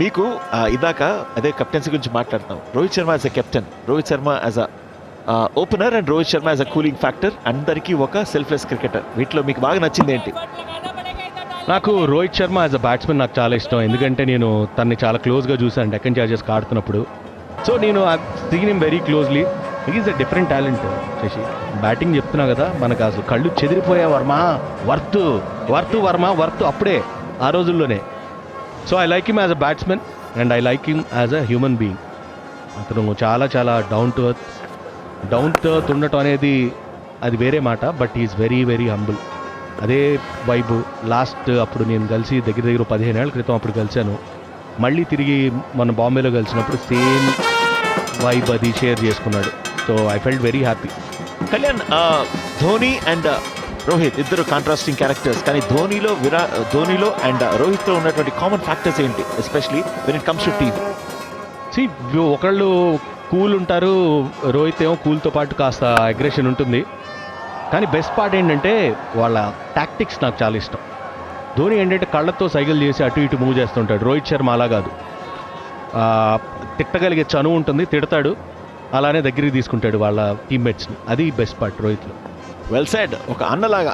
మీకు ఇదాక అదే కెప్టెన్సీ గురించి మాట్లాడుతున్నాం. Rohit Sharma as a captain, Rohit Sharma as a opener and Rohit Sharma as a cooling factor, అందరికీ ఒక సెల్ఫ్లెస్ క్రికెటర్. వీటిలో మీకు బాగా నచ్చింది ఏంటి? నాకు Rohit Sharma as a batsmen నాకు చాలా ఇష్టం. ఎందుకంటే నేను తనని చాలా క్లోజ్గా చూశాను డెక్కన్ చార్జర్స్కి ఆడుతున్నప్పుడు. సో నేను seen him very closely. Is a different talent. Shashi batting చెప్తున్నా కదా, మనకు అసలు కళ్ళు చెదిరిపోయే వర్త్ అప్పుడే ఆ రోజుల్లోనే. So I like him as a batsmen and I like him as a human being. అతను చాలా చాలా డౌన్ టు ఎర్త్ ఉండటం అనేది అది వేరే మాట. But is very very humble. అదే వైబు లాస్ట్ అప్పుడు నేను కలిసి దగ్గర 15 ఏళ్ల క్రితం అప్పుడు కలిశాను. మళ్ళీ తిరిగి మన బాంబేలో కలిసినప్పుడు సేమ్ వైబ్ అది షేర్ చేసుకున్నాడు. So I felt very happy. Kalyan, Dhoni and Rohit ఇద్దరు కాంట్రాస్టింగ్ క్యారెక్టర్స్, కానీ ధోనిలో అండ్ రోహిత్లో ఉన్నటువంటి కామన్ ఫ్యాక్టర్స్ ఏంటి, especially when it comes to team? ఒకళ్ళు కూల్ ఉంటారు, రోహిత్ ఏమో కూల్తో పాటు కాస్త అగ్రెషన్ ఉంటుంది. కానీ బెస్ట్ పార్ట్ ఏంటంటే వాళ్ళ టాక్టిక్స్ నాకు చాలా ఇష్టం. ధోని ఏంటంటే కళ్ళతో సైకిల్ చేసి అటు ఇటు మూవ్ చేస్తుంటాడు. రోహిత్ శర్మ అలా కాదు, తిట్టగలిగే చనువు ఉంటుంది, తిడతాడు, అలానే దగ్గరికి తీసుకుంటాడు వాళ్ళ టీమ్మేట్స్ని. అది బెస్ట్ పార్ట్ రోహిత్లో. వెల్ సెడ్, ఒక అన్నలాగా.